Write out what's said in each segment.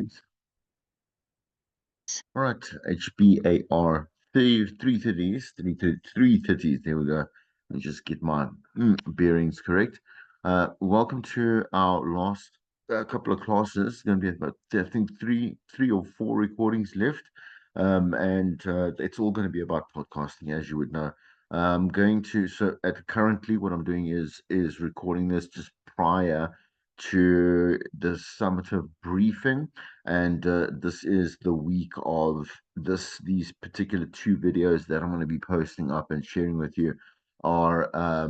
please. All right, HBAR 330s, 330s. There we go. Let me just get my bearings correct. Welcome to our last couple of classes. It's going to be about, I think, three or four recordings left, and it's all going to be about podcasting, as you would know. I'm going to currently what I'm doing is recording this just prior to the summative briefing, and this is the week of these particular two videos that I'm going to be posting up and sharing with you are I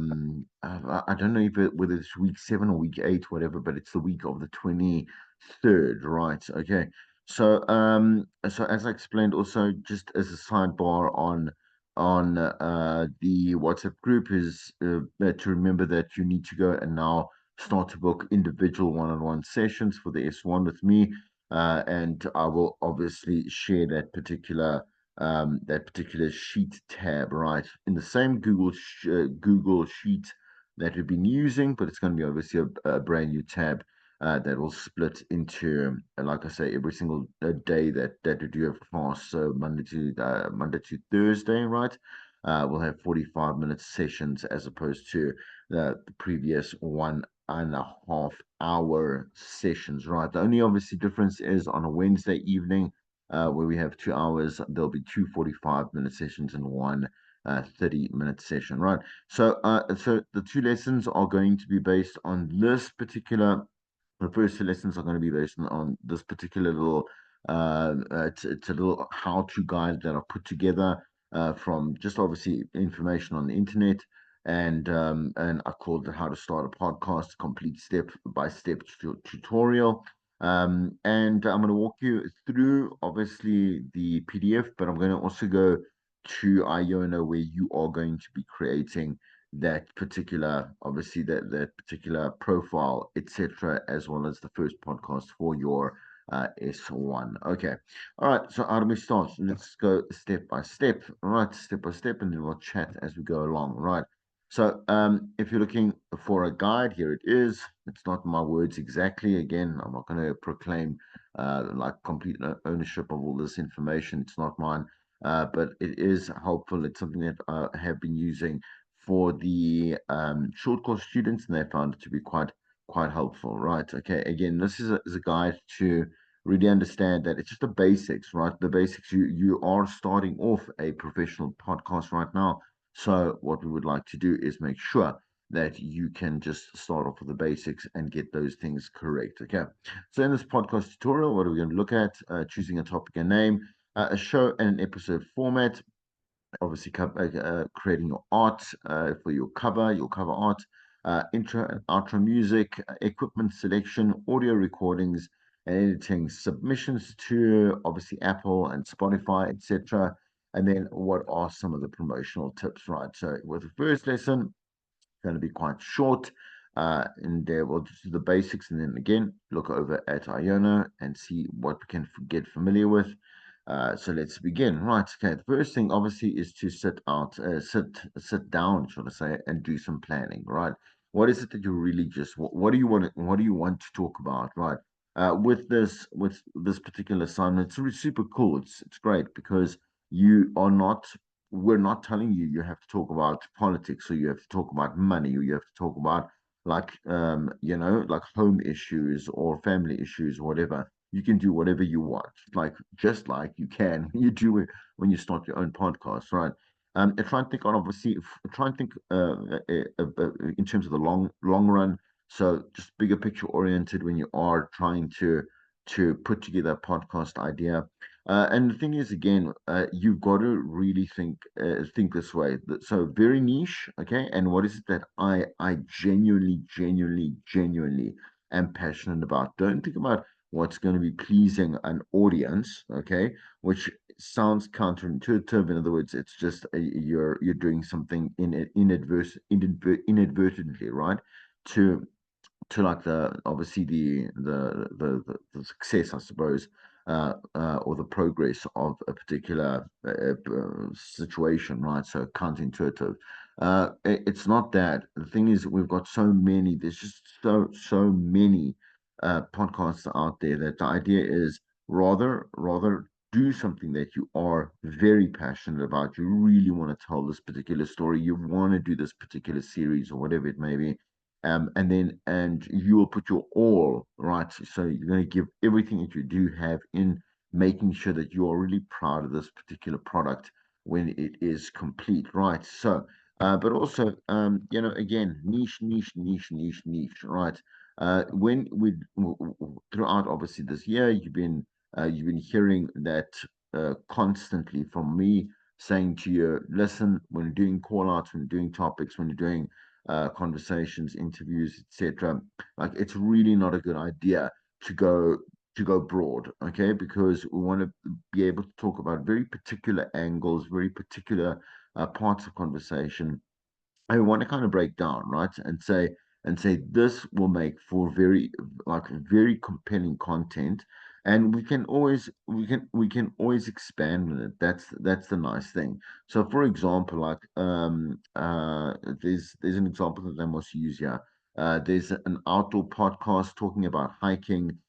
don't know whether it's week 7 or week 8, whatever, but it's the week of the 23rd, right? Okay. So as I explained, also just as a sidebar on the WhatsApp group is to remember that you need to go and now start to book individual one-on-one sessions for the S1 with me, and I will obviously share that particular sheet tab right in the same Google sheet that we've been using, but it's going to be obviously a brand new tab that will split into, like I say, every single day that we do have class. So Monday to Thursday, right? We'll have 45-minute sessions as opposed to the previous 1.5 hour sessions, right? The only obviously difference is on a Wednesday evening, where we have 2 hours, there'll be two 45-minute sessions and one 30-minute session, right? So the two lessons are going to be based on this particular. The first two lessons are going to be based on this particular little. It's a little how-to guide that I put together from just obviously information on the internet, and I called it "How to Start a Podcast: Complete Step-by-Step Tutorial." And I'm going to walk you through obviously the PDF, but I'm going to also go to Iona where you are going to be creating that particular, obviously that particular profile, etc., as well as the first podcast for your S1. Okay. All right. So how do we start? Let's go step by step. All right, step by step, and then we'll chat as we go along. Right. So, if you're looking for a guide, here it is. It's not my words exactly. Again, I'm not going to proclaim like complete ownership of all this information. It's not mine, but it is helpful. It's something that I have been using for the short course students, and they found it to be quite helpful. Right? Okay. Again, this is a guide to really understand that it's just the basics, right? The basics. You are starting off a professional podcast right now, so what we would like to do is make sure that you can just start off with the basics and get those things correct. Okay. So in this podcast tutorial, what are we going to look at? Choosing a topic and name, a show and an episode format, obviously creating your art for your cover art, intro and outro music, equipment selection, audio recordings, and editing, submissions to obviously Apple and Spotify, etc. And then what are some of the promotional tips, right? So with the first lesson, going to be quite short. And we'll just do the basics, and then again look over at Iona and see what we can get familiar with. So let's begin. Right. Okay. The first thing, obviously, is to sit down, should I say, and do some planning. Right. What is it that you really what do you want? What do you want to talk about? Right. With this particular assignment, it's really super cool. It's great because you are not we're not telling you you have to talk about politics or you have to talk about money or you have to talk about like like home issues or family issues or whatever. You can do whatever you want, like just like you can when you do it when you start your own podcast, right? And try and think on obviously try and think in terms of the long run. So just bigger picture oriented when you are trying to put together a podcast idea. And the thing is, again, you've got to really think this way. So very niche, okay. And what is it that I genuinely am passionate about? Don't think about what's going to be pleasing an audience, okay, which sounds counterintuitive. In other words, it's just you're doing something inadvertently, right? To like the obviously the success, I suppose, or the progress of a particular situation, right? So counterintuitive. It's not that. The thing is, we've got so many. There's just so many podcasts out there that the idea is rather do something that you are very passionate about. You really want to tell this particular story. You want to do this particular series or whatever it may be. And you will put your all, right. So you're going to give everything that you do have in making sure that you are really proud of this particular product when it is complete, right? So, but also, again, niche, right? When we throughout obviously this year, you've been hearing that constantly from me saying to you, listen, when you're doing call outs, when you're doing topics, when you're doing conversations, interviews, etc., like it's really not a good idea to go to go broad, okay? Because we want to be able to talk about very particular angles, very particular parts of conversation. I want to kind of break down, right, and say this will make for very compelling content, and we can always expand on it. That's the nice thing. So, for example, there's an example that I must use here. There's an outdoor podcast talking about hiking,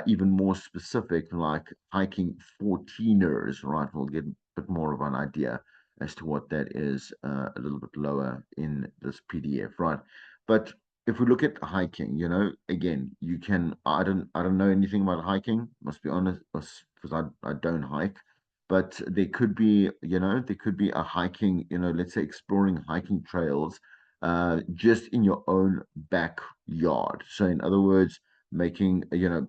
even more specific, like hiking for teeners, right? We'll get a bit more of an idea as to what that is a little bit lower in this PDF, right? But if we look at hiking, again, you can. I don't know anything about hiking. Must be honest, because I don't hike. But there could be a hiking, let's say exploring hiking trails, just in your own backyard. So, in other words, putting a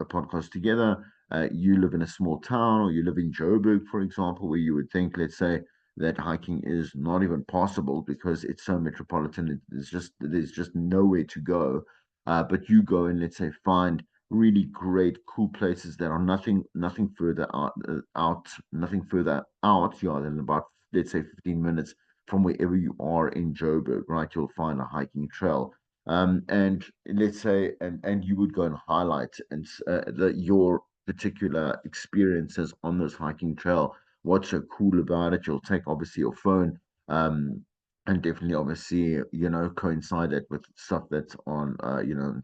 podcast together. You live in a small town, or you live in Joburg, for example, where you would think, let's say, that hiking is not even possible because it's so metropolitan. There's just nowhere to go. But you go and, let's say, find really great, cool places that are nothing further out, yeah, than about, let's say, 15 minutes from wherever you are in Joburg, right? You'll find a hiking trail. And let's say, and you would go and highlight your particular experiences on this hiking trail. What's so cool about it? You'll take obviously your phone, um, and definitely obviously coincide it with stuff that's on in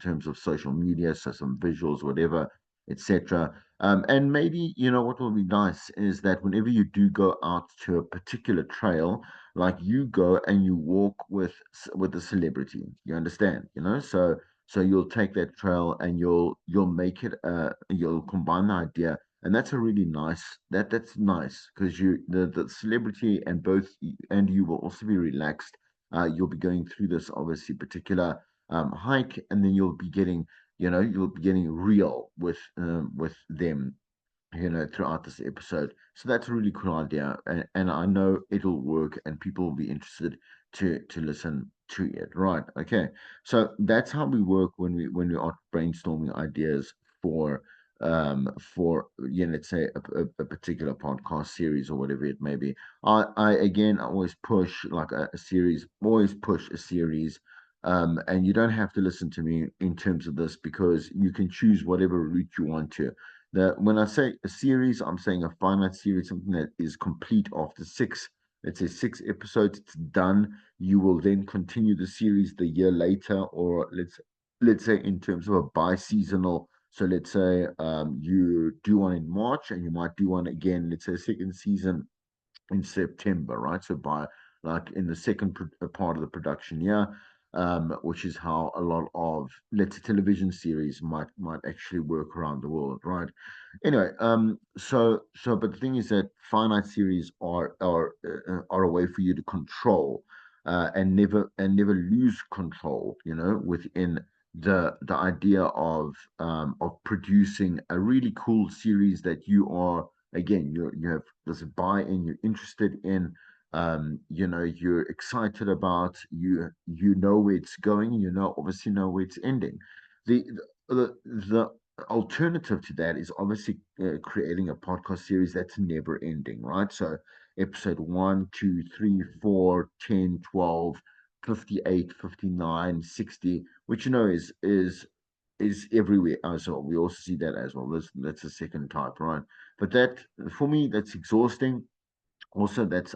terms of social media, so some visuals, whatever, etc. And maybe what will be nice is that whenever you do go out to a particular trail, like you go and you walk with a celebrity. You understand, so you'll take that trail and you'll make it you'll combine the idea, and that's a really nice that's nice because the celebrity and and you will also be relaxed. You'll be going through this obviously particular hike, and then you'll be getting real with them, throughout this episode. So that's a really cool idea, and I know it'll work, and people will be interested to listen to it. Right? Okay. So that's how we work when we are brainstorming ideas for let's say a particular podcast series or whatever it may be. I again always push like a series, always push a series. And you don't have to listen to me in terms of this because you can choose whatever route you want to. When I say a series, I'm saying a finite series, something that is complete after let's say 6 episodes, it's done. You will then continue the series the year later, or let's say in terms of a bi-seasonal. So let's say you do one in March and you might do one again, let's say second season in September, right? So by like in the second part of the production year, which is how a lot of let's say television series might actually work around the world, right? Anyway, but the thing is that finite series are a way for you to control, and never lose control, within the idea of producing a really cool series that you are again you have this buy-in, you're interested in, you're excited about, you know where it's going, obviously know where it's ending. The alternative to that is obviously creating a podcast series that's never ending, right? So episode 1, 2, 3, 4, 10, 12, 58, 59, 60, which is everywhere as well. We also see that as well. That's the second type, right? But that for me, that's exhausting. Also, that's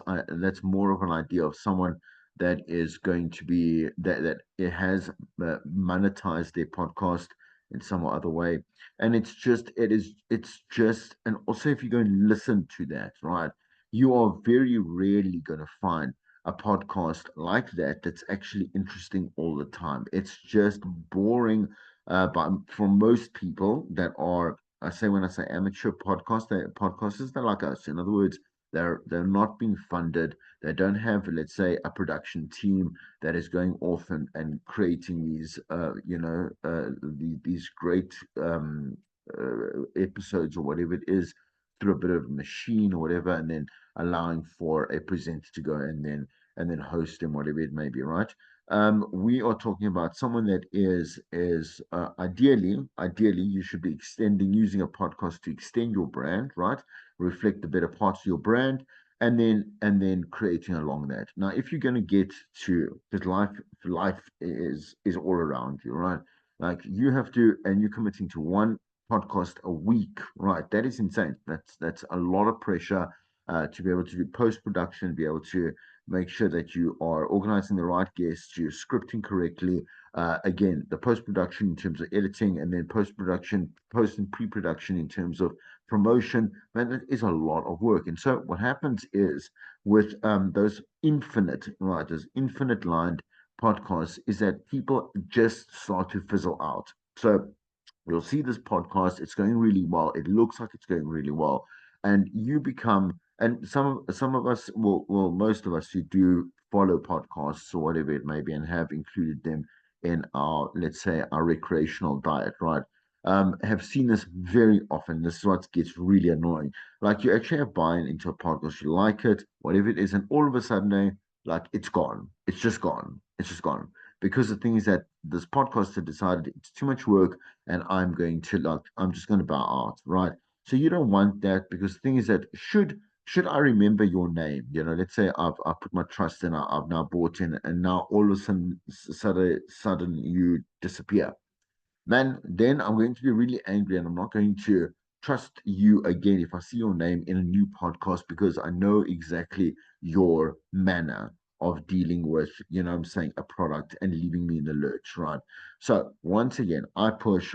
more of an idea of someone that is going to be that it has monetized their podcast, in some other way. And it's just, and also if you go and listen to that, right, you are very rarely going to find a podcast like that that's actually interesting all the time. It's just boring. But for most people that are, I say when I say amateur podcasters, they're like us. In other words, they're not being funded. They don't have, let's say, a production team that is going off and creating these great episodes or whatever it is through a bit of machine or whatever, and then allowing for a presenter to go and then host them, whatever it may be, right? We are talking about someone that is ideally you should be extending using a podcast to extend your brand, right? Reflect the better parts of your brand, and then creating along that. Now, if you're going to get to, because life is all around you, right? Like you have to, and you're committing to one podcast a week, right? That is insane. That's a lot of pressure to be able to do post production, be able to make sure that you are organizing the right guests, you're scripting correctly. Again, the post production in terms of editing, and then post and pre production in terms of promotion. Man, it is a lot of work. And so what happens is with those infinite lined podcasts, is that people just start to fizzle out. So you'll see this podcast, it's going really well. It looks like it's going really well. And you become, and some of us, well, most of us who do follow podcasts or whatever it may be, and have included them in our, let's say, our recreational diet, right? Have seen this very often. This is what gets really annoying. Like you actually have buying into a podcast, you like it, whatever it is, and all of a sudden, like it's gone. It's just gone. It's just gone. Because the thing is that this podcaster decided it's too much work, and I'm just going to bow out, right? So you don't want that, because the thing is that should I remember your name? Let's say I've put my trust in, I've now bought in, and now all of a sudden you disappear. Man, then I'm going to be really angry, and I'm not going to trust you again if I see your name in a new podcast, because I know exactly your manner of dealing with, I'm saying, a product and leaving me in the lurch, right? So once again, I push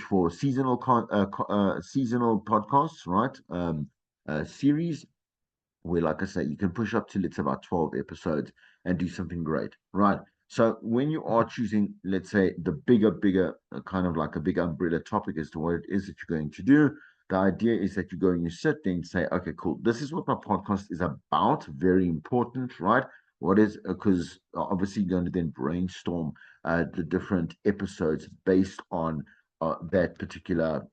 for seasonal podcasts, right? Series where, like I say, you can push up to, let's say, about 12 episodes and do something great, right? So when you are choosing, let's say, the bigger, kind of like a big umbrella topic as to what it is that you're going to do, the idea is that you go and you sit there and say, okay, cool, this is what my podcast is about. Very important, right? What is, because obviously you're going to then brainstorm the different episodes based on that particular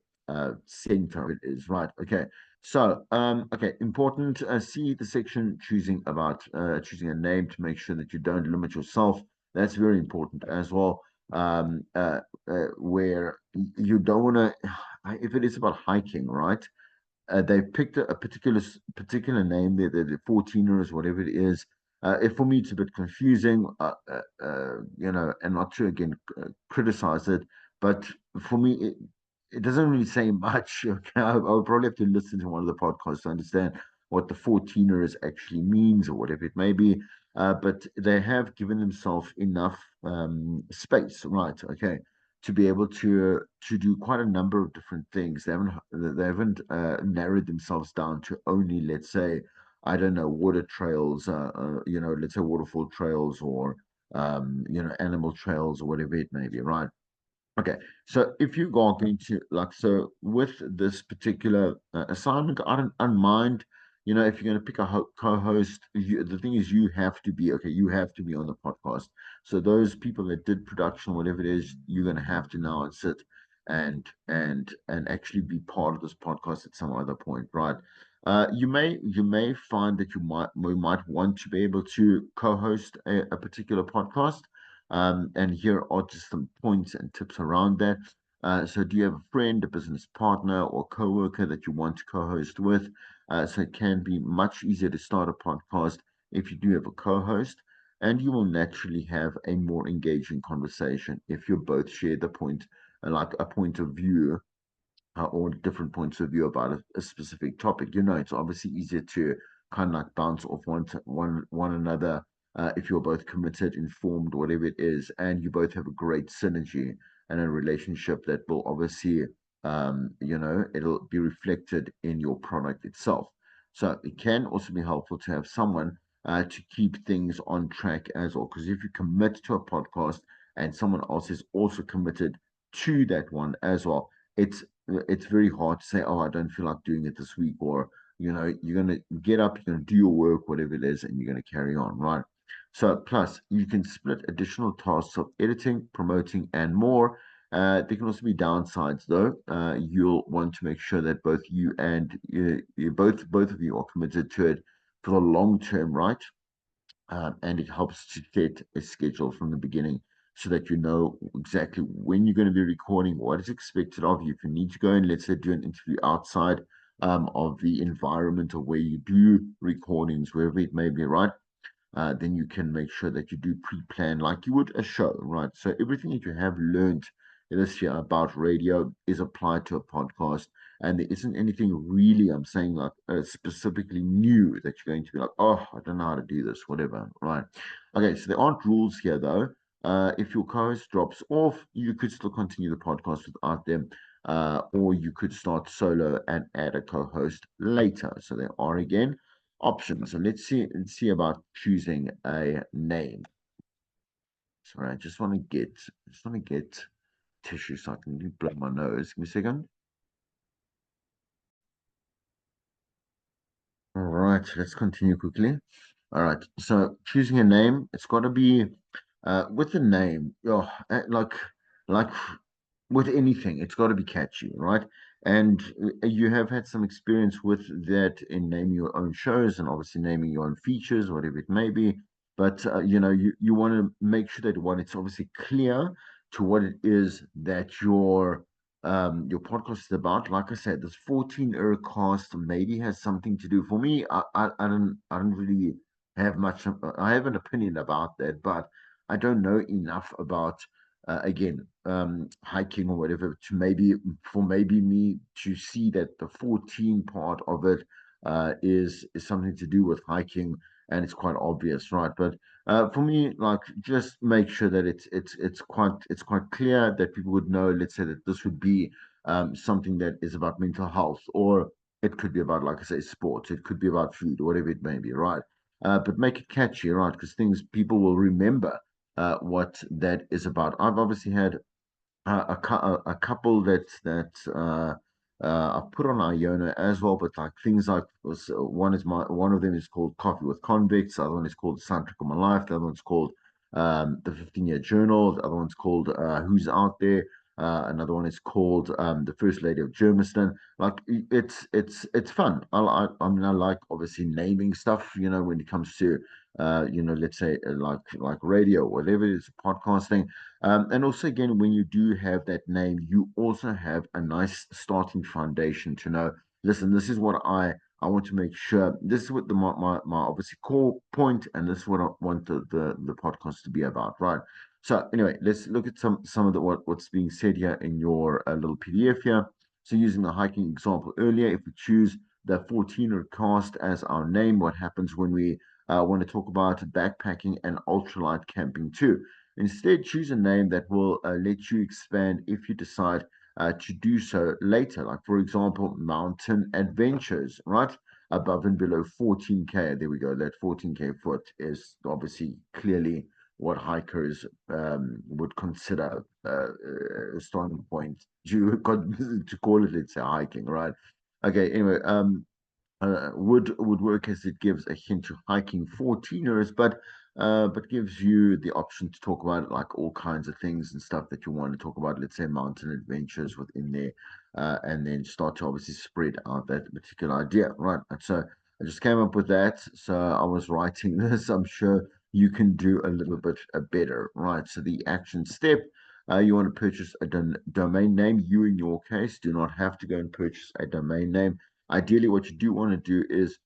center it is, right? Okay. So, okay, important. See the section choosing about choosing a name to make sure that you don't limit yourself. That's very important as well. Where you don't want to, if it is about hiking, right? They've picked a particular name, the 14ers, whatever it is. For me, it's a bit confusing, and not to again criticize it, but for me, it doesn't really say much. Okay, I would probably have to listen to one of the podcasts to understand what the 14ers actually means or whatever it may be. But they have given themselves enough space, right? Okay, to be able to do quite a number of different things. They haven't narrowed themselves down to only, let's say, I don't know, water trails, let's say waterfall trails, or animal trails, or whatever it may be, right? Okay, so if you are going to, like, so with this particular assignment, I don't mind, if you're going to pick a co-host, the thing is, you have to be on the podcast. So those people that did production, whatever it is, you're going to have to now sit and actually be part of this podcast at some other point, right? You may find that we might want to be able to co-host a particular podcast, and here are just some points and tips around that. So, do you have a friend, a business partner, or coworker that you want to co-host with? So, it can be much easier to start a podcast if you do have a co-host, and you will naturally have a more engaging conversation if you both share the point, like a point of view, or different points of view about a specific topic. It's obviously easier to kind of like bounce off one another if you're both committed, informed, whatever it is, and you both have a great synergy. and a relationship that will obviously, it'll be reflected in your product itself. So it can also be helpful to have someone to keep things on track as well. Because if you commit to a podcast and someone else is also committed to that one as well, it's very hard to say, oh, I don't feel like doing it this week, or you're gonna get up, you're gonna do your work, whatever it is, and you're gonna carry on, right? So plus you can split additional tasks of editing, promoting, and more. There can also be downsides, though. You'll want to make sure that both you and both of you are committed to it for the long term, right? And it helps to set a schedule from the beginning so that you know exactly when you're going to be recording, what is expected of you. If you need to go and let's say do an interview outside of the environment of where you do recordings, wherever it may be, right? Then you can make sure that you do pre-plan like you would a show, right? So everything that you have learned this year about radio is applied to a podcast, and there isn't anything really, I'm saying, like specifically new that you're going to be like, oh, I don't know how to do this, whatever, right? Okay, so there aren't rules here though. If your co-host drops off, you could still continue the podcast without them. Or you could start solo and add a co-host later. So there are again options. So let's see about choosing a name. Sorry, I just want to get tissue so I can blow my nose. Give me a second. All right, let's continue quickly. All right, so choosing a name, it's got to be with the name, like with anything, it's got to be catchy, right? And you have had some experience with that in naming your own shows and obviously naming your own features, whatever it may be. But you want to make sure that one, it's obviously clear to what it is that your podcast is about. Like I said, this 14-hour cast maybe has something to do. For me, I don't really have much. I have an opinion about that, but I don't know enough about again hiking or whatever to maybe me to see that the 14 part of it is something to do with hiking, and it's quite obvious, right? But for me, like, just make sure that it's quite clear that people would know, let's say, that this would be something that is about mental health, or it could be about, like I say, sports, it could be about food, whatever it may be, right? But make it catchy, right? Because things people will remember what that is about. I've obviously had a couple I've put on Iona as well, but like things like one of them is called Coffee with Convicts, the other one is called Soundtrack of My Life, the other one's called the 15-Year Journal, the other one's called Who's Out There. Another one is called the First Lady of Germiston. Like it's fun. I mean I like obviously naming stuff. When it comes to let's say like radio, whatever it is, podcasting. And also, again, when you do have that name, you also have a nice starting foundation to know, listen, this is what I want to make sure. This is what my obviously core point, and this is what I want the podcast to be about, right? So anyway, let's look at some of what's being said here in your little PDF here. So using the hiking example earlier, if we choose the 14er cast as our name, what happens when we want to talk about backpacking and ultralight camping too? Instead, choose a name that will let you expand if you decide to do so later. Like, for example, Mountain Adventures, right? Above and below 14K. There we go. That 14K foot is obviously clearly what hikers would consider a starting point to call it, let's say, hiking, right? Okay, anyway, would work as it gives a hint of hiking 14ers, but gives you the option to talk about like all kinds of things and stuff that you want to talk about. Let's say mountain adventures within there, and then start to obviously spread out that particular idea, right? And so I just came up with that. So I was writing this. I'm sure you can do a little bit better, right? So the action step. You want to purchase a domain name. You, in your case, do not have to go and purchase a domain name. Ideally, what you do want to do is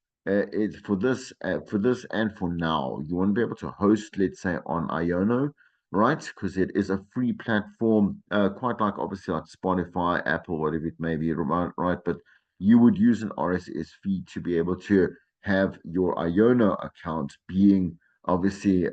for this and for now, you want to be able to host, let's say, on Iono, right? Because it is a free platform, quite like obviously like Spotify, Apple, whatever it may be, right? But you would use an RSS feed to be able to have your Iono account being obviously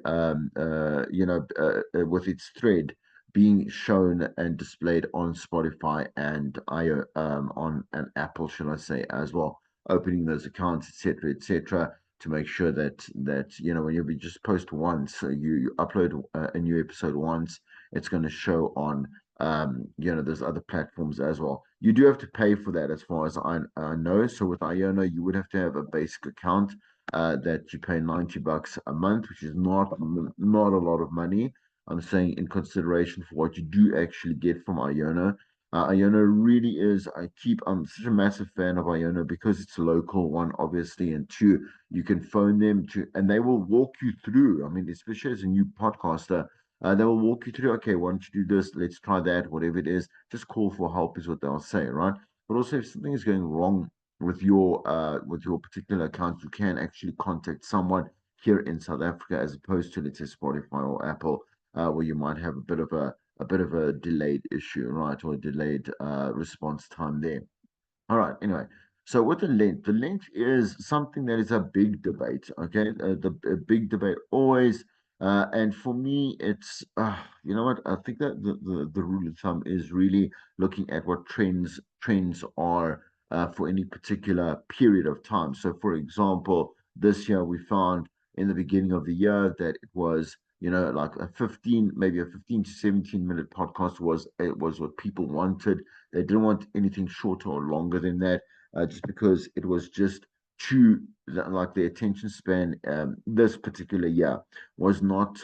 with its thread being shown and displayed on Spotify and on an Apple, should I say, as well. Opening those accounts, etc., to make sure that when you just post once, so you upload a new episode once, it's going to show on those other platforms as well. You do have to pay for that, as far as I know. So with Iono, you would have to have a basic account that you pay $90 a month, which is not a lot of money. I'm saying in consideration for what you do actually get from Iona. Iona really is. I'm such a massive fan of Iona because it's a local one, obviously, and two, you can phone them and they will walk you through. I mean, especially as a new podcaster, they will walk you through. Okay, why don't you do this? Let's try that. Whatever it is, just call for help is what they'll say, right? But also, if something is going wrong with your particular account, you can actually contact someone here in South Africa, as opposed to, let's say, Spotify or Apple, where you might have a bit of a delayed issue, right, or a delayed response time there. All right. Anyway, so with the length is something that is a big debate. Okay, the a big debate always. And for me, it's you know what, I think that the rule of thumb is really looking at what trends are for any particular period of time. So, for example, this year we found in the beginning of the year that it was, like maybe a 15 to 17-minute podcast was what people wanted. They didn't want anything shorter or longer than that, just because it was just too, like, the attention span this particular year was not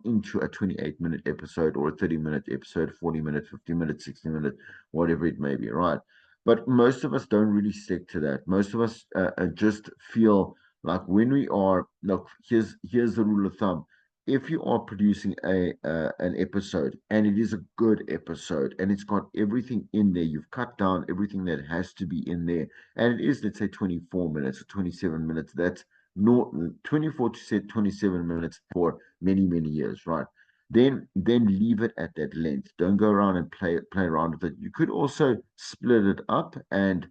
into a 28-minute episode or a 30-minute episode, 40 minutes, 50 minutes, 60 minutes, whatever it may be, right? But most of us don't really stick to that. Most of us just feel like, when we are, look, here's the rule of thumb. If you are producing an episode, and it is a good episode, and it's got everything in there, you've cut down everything that has to be in there, and it is, let's say, 24 minutes or 27 minutes. That's no 24 to 27 minutes for many, many years, right? Then leave it at that length. Don't go around and play around with it. You could also split it up, and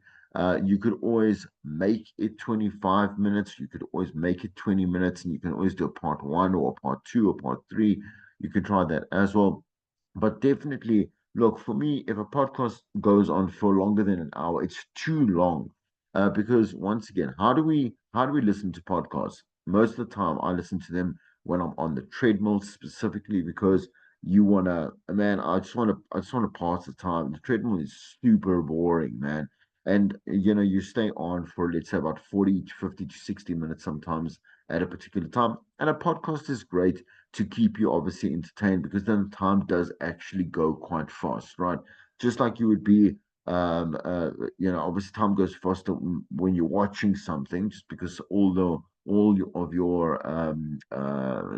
you could always make it 25 minutes. You could always make it 20 minutes, and you can always do a part one or a part two or part three. You can try that as well. But definitely, look, for me, if a podcast goes on for longer than an hour, it's too long. Because, once again, how do we listen to podcasts? Most of the time, I listen to them when I'm on the treadmill, specifically because you wanna, man, I just wanna pass the time. The treadmill is super boring, man. And you stay on for, let's say, about 40 to 50 to 60 minutes sometimes at a particular time. And a podcast is great to keep you obviously entertained, because then time does actually go quite fast, right? Just like you would be, um, uh, obviously time goes faster when you're watching something, just because of your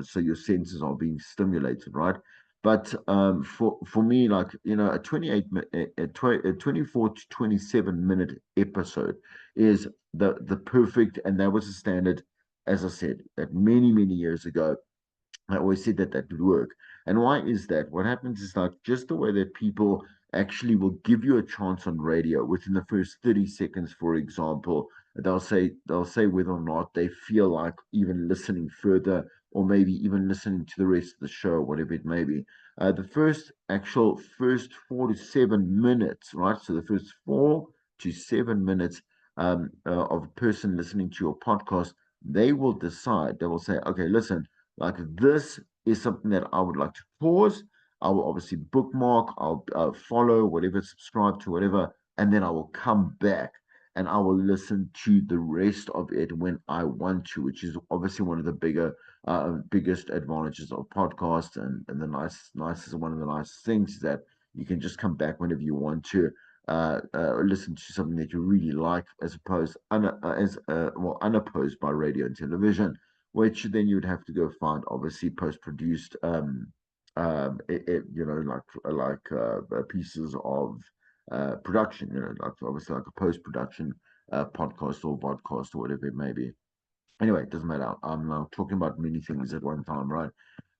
so your senses are being stimulated, right? But for me, like, a 24 to 27-minute episode is the perfect, and that was the standard, as I said, that many years ago. I always said that that would work. And why is that? What happens is, like, just the way that people actually will give you a chance on radio within the first 30 seconds, for example, they'll say whether or not they feel like even listening further, or maybe even listening to the rest of the show, whatever it may be. The first 4 to 7 minutes, right? So the first 4 to 7 minutes of a person listening to your podcast, they will decide, they will say, okay, listen, like, this is something that I would like to pause. I will obviously bookmark, I'll follow, whatever, subscribe to whatever, and then I will come back and I will listen to the rest of it when I want to, which is obviously one of the biggest advantages of podcasts, and the nicest one of the nicest things is that you can just come back whenever you want to. Listen to something that you really like, as opposed as well, unopposed by radio and television, which then you'd have to go find, obviously, post-produced pieces of production, like, obviously, like a post-production podcast or podcast or whatever it may be. Anyway, it doesn't matter. I'm talking about many things at one time, right?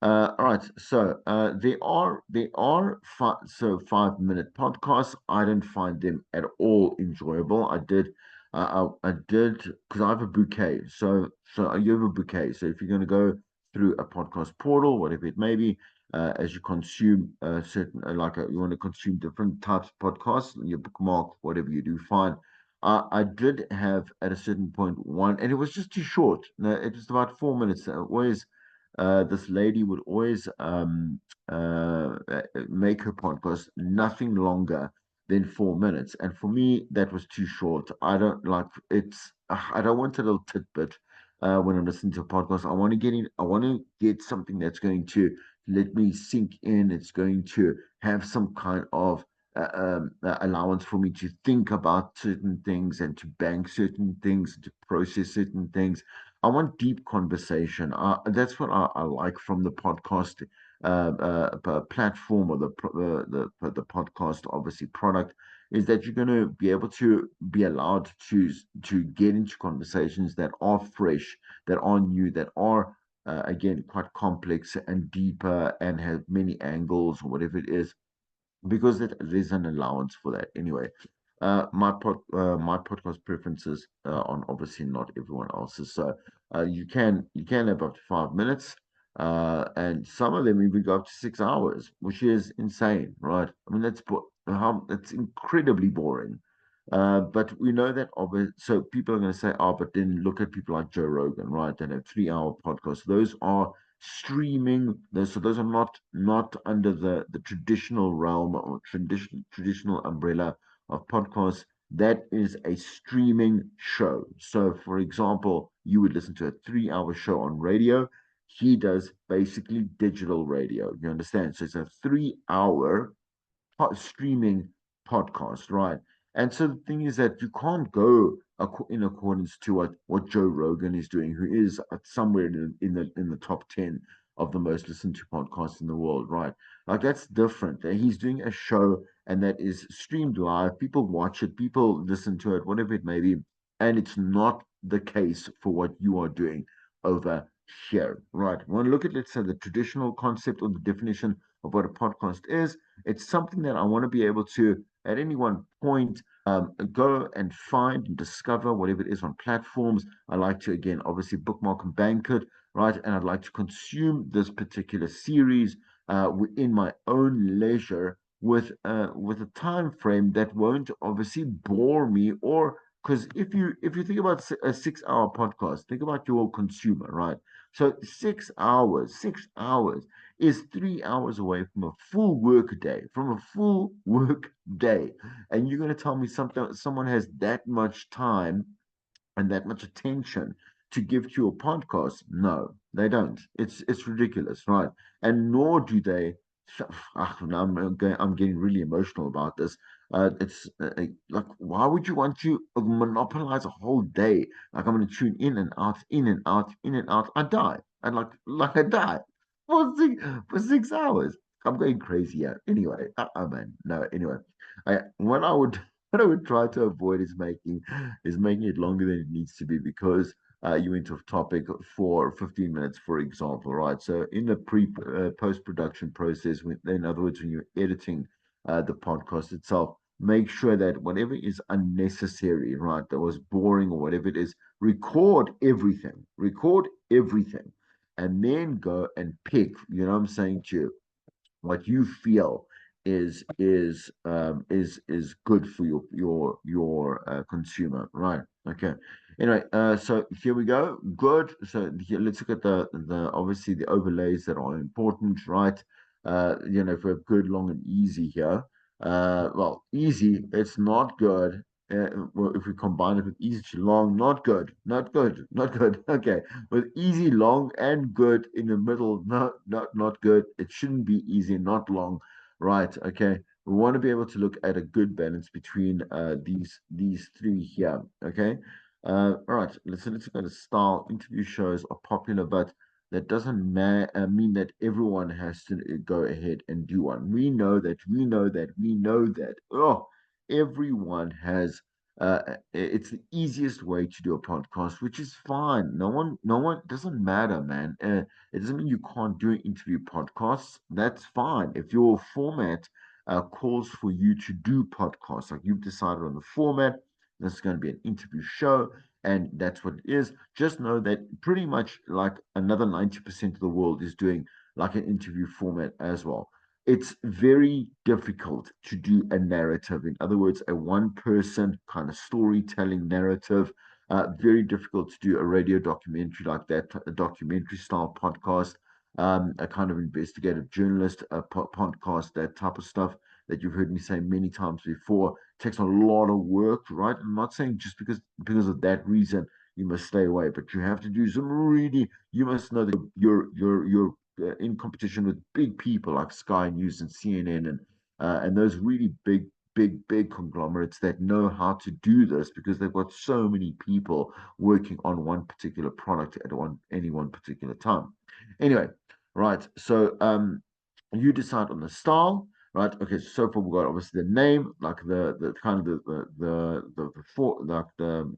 All right. So there are 5-minute podcasts. I didn't find them at all enjoyable. I did, because I have a bouquet. So you have a bouquet. So if you're going to go through a podcast portal, whatever it may be, as you consume certain, you want to consume different types of podcasts, your bookmark, whatever you do, fine. I did have at a certain point one, and it was just too short. No, it was about 4 minutes. Always, this lady would always make her podcast nothing longer than 4 minutes, and for me that was too short. I don't like it's. I don't want a little tidbit when I'm listening to a podcast. I want to get in. I want to get something that's going to let me sink in. It's going to have some kind of allowance for me to think about certain things and to bank certain things, to process certain things. I want deep conversation. That's what I like from the podcast platform or the podcast, obviously product, is that you're going to be able to be allowed to get into conversations that are fresh, that are new, that are again quite complex and deeper and have many angles or whatever it is, because there's an allowance for that anyway. My podcast preferences on obviously not everyone else's. So you can have up to 5 minutes, and some of them even go up to 6 hours, which is insane, right? I mean that's incredibly boring. But we know that so people are going to say, oh, but then look at people like Joe Rogan, right? That have 3 hour podcasts. Those are streaming. Those are not under the traditional realm or traditional umbrella of podcasts. That is a streaming show. So, for example, you would listen to a 3 hour show on radio. He does basically digital radio. You understand? So it's a 3 hour streaming podcast, right? And so the thing is that you can't go in accordance to what Joe Rogan is doing, who is somewhere in the top 10 of the most listened to podcasts in the world, right? Like that's different. He's doing a show and that is streamed live. People watch it, people listen to it, whatever it may be. And it's not the case for what you are doing over here, right? When we look at, let's say, the traditional concept or the definition of what a podcast is, it's something that I want to be able to, at any one point, go and find and discover whatever it is on platforms. I like to, again, obviously bookmark and bank it, right? And I'd like to consume this particular series in my own leisure with a time frame that won't obviously bore me, or because if you think about a 6 hour podcast, think about your consumer, right? So 6 hours is 3 hours away from a full work day, from a full work day. And you're going to tell me someone has that much time and that much attention to give to a podcast? No, they don't. It's ridiculous, right? And nor do they. Now I'm getting really emotional about this. It's like, why would you want to monopolize a whole day? Like, I'm going to tune in and out, in and out, in and out. I die, and like I die for 6 hours. I'm going crazy. Yeah. Anyway, man. No. Anyway, what I would what I would try to avoid is making it longer than it needs to be, because you went off topic for 15 minutes, for example, right? So in the post production process, in other words, when you're editing the podcast itself, make sure that whatever is unnecessary, right, that was boring or whatever it is, record everything, and then go and pick. You know what I'm saying to you? What you feel is good for your consumer, right? Okay. Anyway, so here we go. Good. So here, let's look at the obviously the overlays that are important, right? If we have good, long, and easy here. Well, easy, it's not good. Well, if we combine it with easy to long, not good, not good, not good. Okay, with easy, long, and good in the middle, not good. It shouldn't be easy, not long, right? Okay, we want to be able to look at a good balance between these three here. Okay, all right. Let's go to style. Interview shows are popular, but that doesn't mean that everyone has to go ahead and do one. We know that. We know that. We know that. Oh, everyone has it's the easiest way to do a podcast, which is fine. No one doesn't matter, man. It doesn't mean you can't do interview podcasts. That's fine. If your format calls for you to do podcasts, like you've decided on the format, this is going to be an interview show, and that's what it is. Just know that pretty much like another 90% of the world is doing like an interview format as well. It's very difficult to do a narrative. In other words, a one person kind of storytelling narrative. Very difficult to do a radio documentary like that, a documentary style podcast, a kind of investigative journalist podcast, that type of stuff that you've heard me say many times before. Takes a lot of work, right? I'm not saying just because of that reason you must stay away, but you have to do some really. You must know that you're in competition with big people like Sky News and CNN and those really big conglomerates that know how to do this because they've got so many people working on one particular product at any one particular time. Anyway, right. So you decide on the style, right? Okay, so far we've got obviously the name, like the kind of the for like the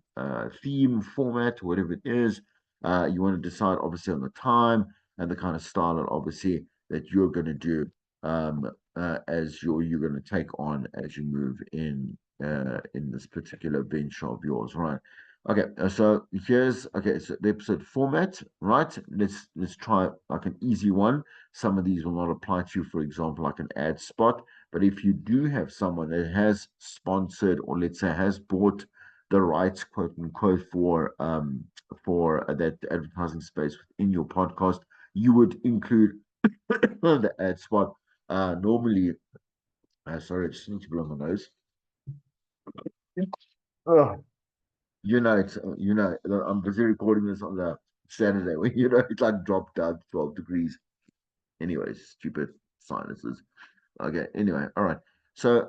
theme format, whatever it is. You want to decide obviously on the time and the kind of style that obviously that you're going to do as you're going to take on as you move in this particular venture of yours, right? Okay, so here's okay. So the episode format, right? Let's try like an easy one. Some of these will not apply to you, for example, like an ad spot. But if you do have someone that has sponsored or let's say has bought the rights, quote unquote, for that advertising space within your podcast, you would include the ad spot. Normally, sorry, I just need to blow my nose. Ugh. I'm busy recording this on the Saturday when it's like dropped down 12 degrees. Anyways, stupid sinuses. Okay, anyway, all right. So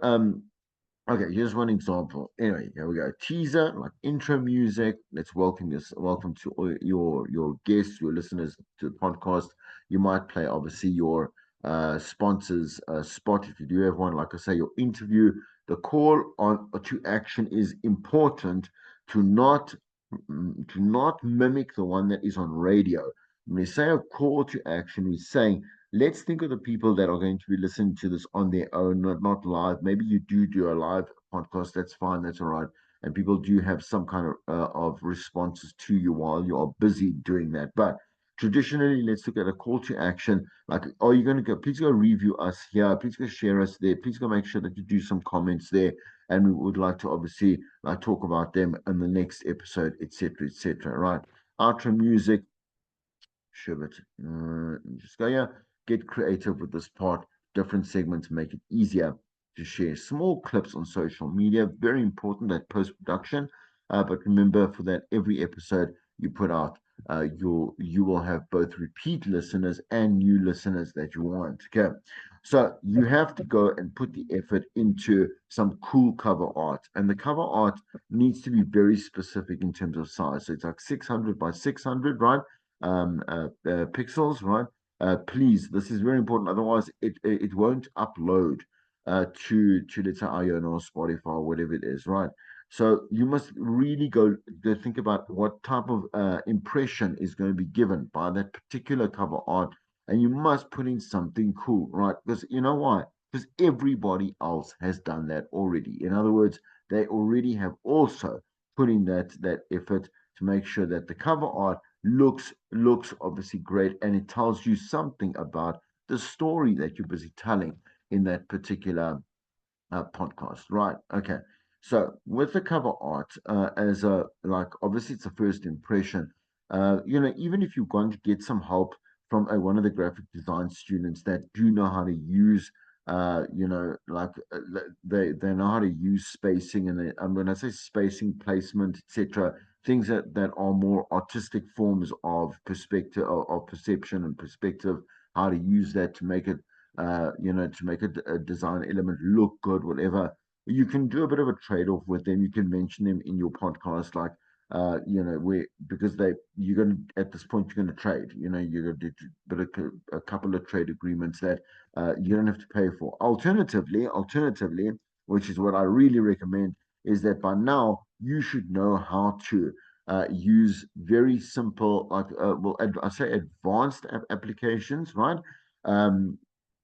okay, here's one example. Anyway, here we go. Teaser, like intro music. Let's welcome to all your guests, your listeners to the podcast. You might play obviously your sponsors spot if you do have one. Like I say, your interview. The call on to action is important to not mimic the one that is on radio. When we say a call to action, we're saying let's think of the people that are going to be listening to this on their own, not live. Maybe you do a live podcast. That's fine. That's all right. And people do have some kind of responses to you while you are busy doing that. But traditionally, let's look at a call to action. Like, are you going to go? Please go review us here. Please go share us there. Please go make sure that you do some comments there. And we would like to obviously talk about them in the next episode, etc., etc. Right? Outro music. Sherbet. Just go here, get creative with this part. Different segments make it easier to share small clips on social media. Very important that post production. But remember, for that, every episode you put out, you will have both repeat listeners and new listeners that you want. Okay, so you have to go and put the effort into some cool cover art, and the cover art needs to be very specific in terms of size. So it's like 600 by 600, right? Pixels, right? Please, this is very important. Otherwise, it won't upload to let's say Ion or Spotify or whatever it is, right? So you must really go think about what type of impression is going to be given by that particular cover art, and you must put in something cool, right? Because you know why? Because everybody else has done that already. In other words, they already have also put in that effort to make sure that the cover art looks obviously great and it tells you something about the story that you're busy telling in that particular podcast, right? Okay. So with the cover art, as a like obviously it's a first impression. Even if you're going to get some help from one of the graphic design students that do know how to use, they know how to use spacing and when I say spacing, placement, etc., things that are more artistic forms of perspective of perception and perspective, how to use that to make it to make a design element look good, whatever. You can do a bit of a trade off with them. You can mention them in your podcast, like, where because you're going to, at this point, you're going to trade. You're going to do but a couple of trade agreements that you don't have to pay for. Alternatively, which is what I really recommend, is that by now you should know how to use very simple, like, I say advanced applications, right? Um,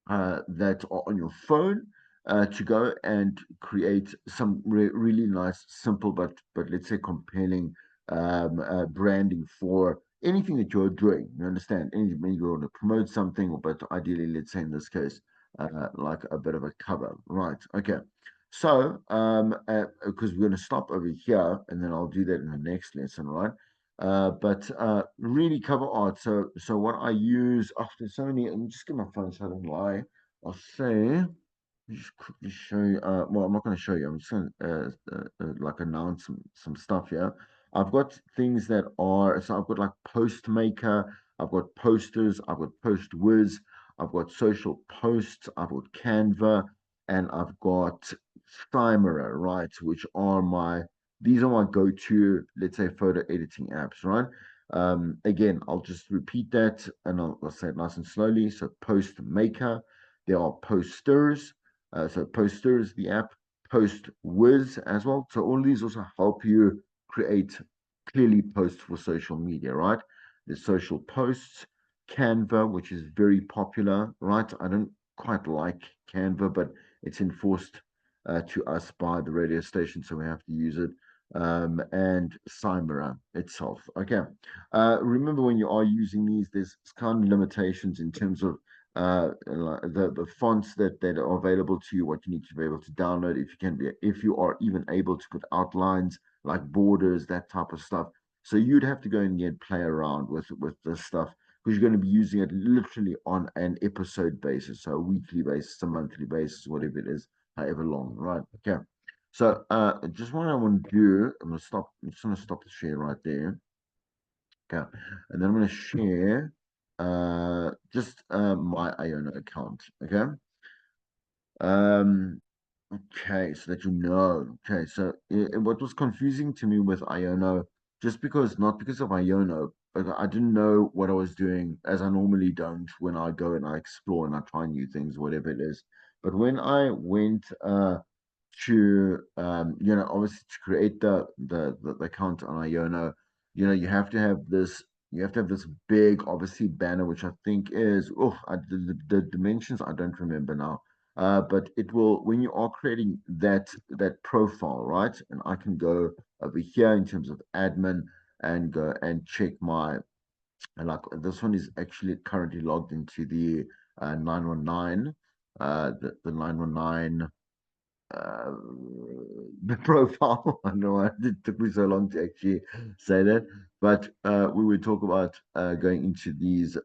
that are on your phone to go and create some really nice, simple but let's say compelling branding for anything that you're doing. You understand? Anything when you want to promote something, but ideally, let's say in this case, like a bit of a cover, right? Okay. So, because we're going to stop over here, and then I'll do that in the next lesson, right? But really cover art. So what I use after so many, let me just get my phone so I don't lie. I'll say just quickly show you. Well, I'm not going to show you. I'm just going to like announce some stuff here. I've got things that are so I've got like Postmaker. I've got posters. I've got PostWiz. I've got social posts. I've got Canva, and I've got Thymera, right? Which are my these are my go-to, let's say, photo editing apps, right? Again, I'll just repeat that, and I'll say it nice and slowly. So Postmaker. There are posters. So Poster is the app, PostWiz as well. So all these also help you create clearly posts for social media, right? There's social posts, Canva, which is very popular, right? I don't quite like Canva, but it's enforced to us by the radio station, so we have to use it. And Cimera itself. Okay. Remember when you are using these, there's kind of limitations in terms of the fonts that are available to you, what you need to be able to download, if you are even able to put outlines like borders, that type of stuff. So you'd have to go and get play around with this stuff because you're going to be using it literally on an episode basis, so a weekly basis, a monthly basis, whatever it is, however long, right? Okay. So just what I want to do, I'm just gonna stop the share right there. Okay. And then I'm going to share just my Iona account. Okay. Um, okay, so that you know. Okay, so what was confusing to me with Iona, just because not because of Iona, but I didn't know what I was doing as I normally don't when I go and I explore and I try new things, whatever it is. But when I went to obviously to create the account on Iono, you have to have this big obviously banner, which I think is the dimensions I don't remember now. But it will when you are creating that profile, right? And I can go over here in terms of admin and go and check my and like this one is actually currently logged into the 919 the 919 uh, the profile. I know it took me so long to actually say that, but we would talk about going into these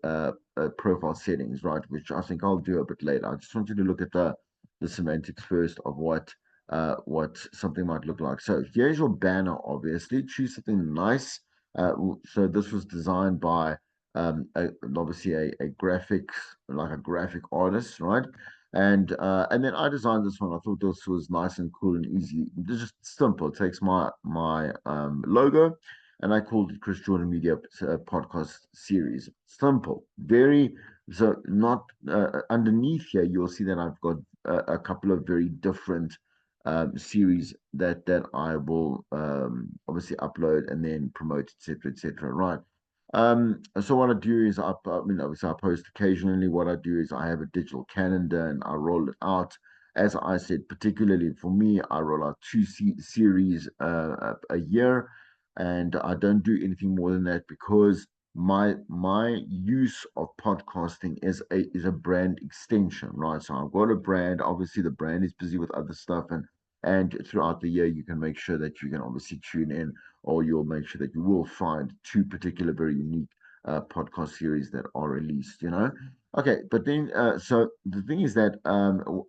profile settings, right? Which I think I'll do a bit later. I just wanted to look at the semantics first of what something might look like. So here's your banner. Obviously, choose something nice. So this was designed by obviously a graphics like a graphic artist, right? And then I designed this one. I thought this was nice and cool and easy. It's just simple. It takes my logo, and I called it Chris Jordan Media Podcast Series. Simple, very so. Not underneath here, you'll see that I've got a couple of very different series that I will obviously upload and then promote, etc., etc. Right. So what I do is I mean, obviously I post occasionally. What I do is I have a digital calendar and I roll it out. As I said, particularly for me, I roll out two series a year, and I don't do anything more than that because my use of podcasting is a brand extension, right? So I've got a brand. Obviously, the brand is busy with other stuff, and throughout the year, you can make sure that you can obviously tune in or you'll make sure that you will find two particular very unique podcast series that are released, Okay, but then so the thing is that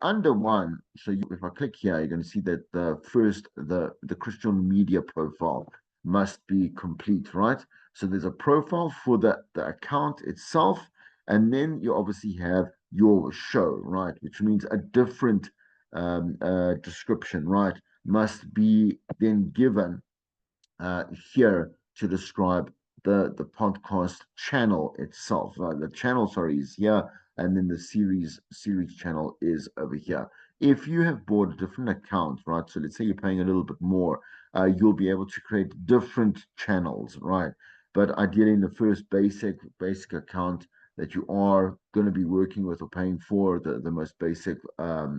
under one, so if I click here, you're going to see that the Christian media profile must be complete, right? So there's a profile for the account itself, and then you obviously have your show, right? Which means a different description, right? Must be then given here to describe the podcast channel itself. The channel, sorry, is here, and then the series channel is over here. If you have bought a different account, right? So let's say you're paying a little bit more, you'll be able to create different channels, right? But ideally, in the first basic account that you are going to be working with or paying for the most basic the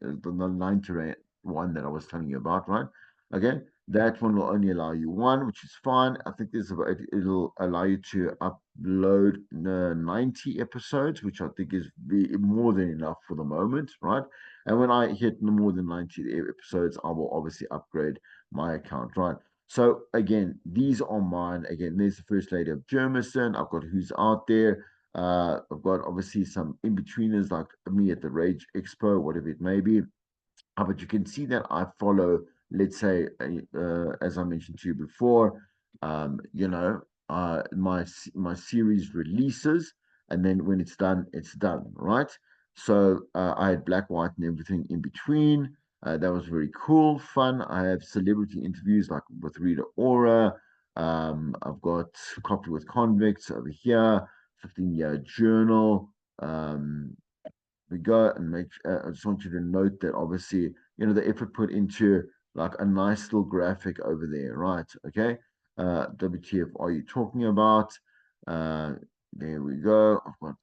90 rand one that I was telling you about, right? Okay, That one will only allow you one, which is fine. I think it'll allow you to upload 90 episodes, which I think is more than enough for the moment, right? And when I hit more than 90 episodes, I will obviously upgrade my account, right? So again, these are mine. Again, there's the First Lady of Jermison. I've got Who's Out There. I've got obviously some in-betweeners like me at the Rage Expo, whatever it may be. But you can see that I follow, let's say, as I mentioned to you before, you know, my series releases, and then when it's done, right? So I had black, white, and everything in between. That was very cool, fun. I have celebrity interviews like with Rita Ora. I've got Coffee with Convicts over here, 15-year journal. We go and make. I just want you to note that obviously, the effort put into like a nice little graphic over there, right? Okay. WTF are you talking about? Uh, there we go. I've got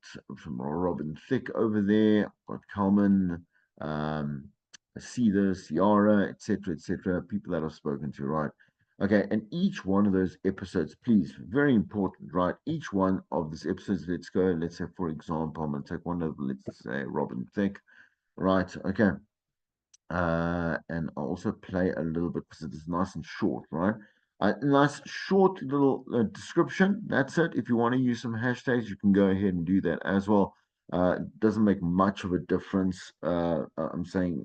some Robin Thicke over there. I've got Kalman, um, Cedar, Ciara, etc., people that I've spoken to, right? Okay, and each one of those episodes, please, very important, right? Each one of these episodes, let's go, let's say, for example, I'm going to take one of, let's say, Robin Thicke, right? Okay, and I'll also play a little bit because it is nice and short, right? Nice short little description. That's it. If you want to use some hashtags, you can go ahead and do that as well. It doesn't make much of a difference. I'm saying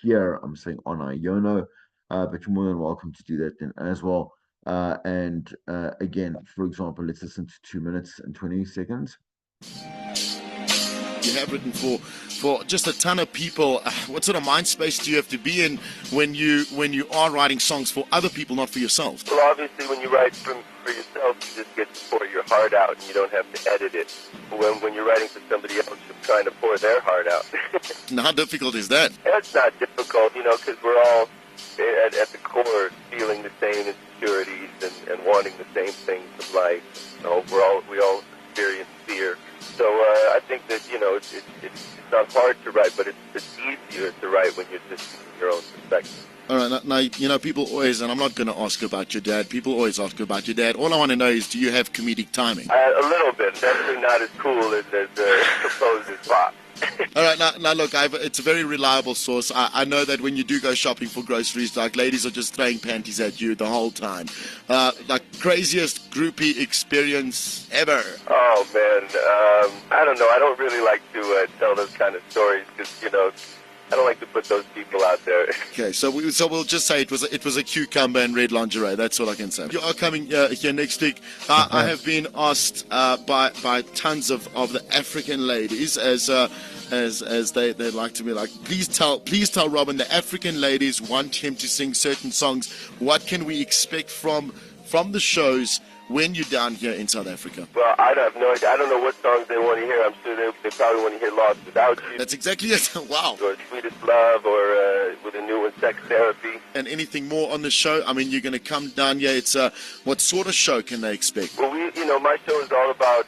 here, I'm saying on Iono, but you're more than welcome to do that then as well. And again, for example, let's listen to 2 minutes and 20 seconds. You have written for just a ton of people. What sort of mind space do you have to be in when you are writing songs for other people, not for yourself? Well, obviously, when you write for yourself, you just get to pour your heart out, and you don't have to edit it. When you're writing for somebody else, you're trying to pour their heart out. And how difficult is that? It's not difficult, because we're all at the core feeling the same insecurities and wanting the same things of life. We all experience fear. So I think that it's not hard to write, but it's easier to write when you're just in your own perspective. All right, now people always, and I'm not going to ask about your dad. People always ask about your dad. All I want to know is, do you have comedic timing? A little bit. Definitely not as cool as composers Pop. All right, now look, it's a very reliable source. I know that when you do go shopping for groceries, like ladies are just throwing panties at you the whole time. Like craziest groupie experience ever. Oh man, I don't know. I don't really like to tell those kind of stories because I don't like to put those people out there. Okay, so we'll just say it was a cucumber and red lingerie. That's all I can say. You are coming here next week. I have been asked by tons of the African ladies as they like to be like, please tell Robin the African ladies want him to sing certain songs. What can we expect from the shows when you're down here in South Africa? Well, I have no idea. I don't know what songs they want to hear. I'm sure they probably want to hear Lost Without You. That's exactly it. Wow. Or Sweetest Love, or with a new one, Sex Therapy. And anything more on the show? I mean, you're going to come down here. It's what sort of show can they expect? Well, my show is all about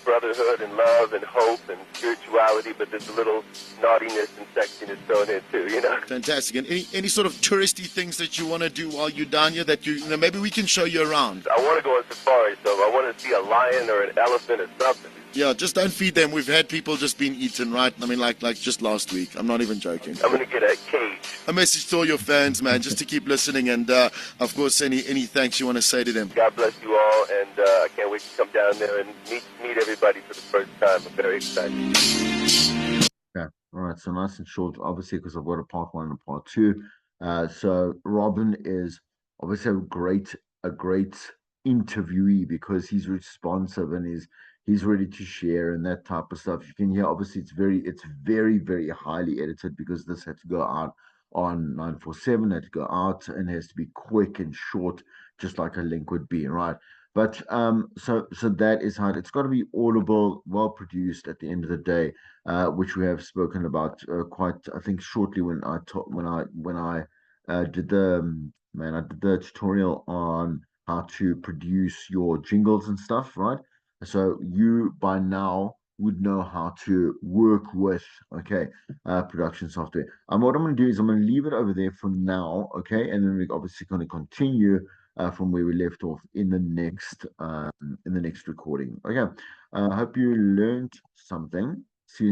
brotherhood and love and hope and spirituality, but there's a little naughtiness and sexiness thrown in too, Fantastic. And any sort of touristy things that you want to do while you're down here that maybe we can show you around? I want to go on safari, so I want to see a lion or an elephant or something. Yeah, just don't feed them. We've had people just being eaten, right? I mean, like just last week. I'm not even joking. I'm going to get a cage. A message to all your fans, man, just to keep listening. And, of course, any thanks you want to say to them. God bless you all, and I can't wait to come down there and meet everybody for the first time. I'm very excited. Yeah, all right, so nice and short, obviously, because I've got a part one and a part two. So Robin is obviously a great interviewee because he's responsive and he's ready to share and that type of stuff. You can hear obviously it's very, very highly edited because this had to go out on 947, had to go out and has to be quick and short, just like a link would be, right? But so that is how it's got to be audible, well produced at the end of the day, which we have spoken about quite, I think, shortly when I did the tutorial on how to produce your jingles and stuff, right? So you by now would know how to work with, okay, production software. What I'm going to do is I'm going to leave it over there for now, okay, and then we're obviously going to continue from where we left off in the next recording. Okay, I hope you learned something. See you next.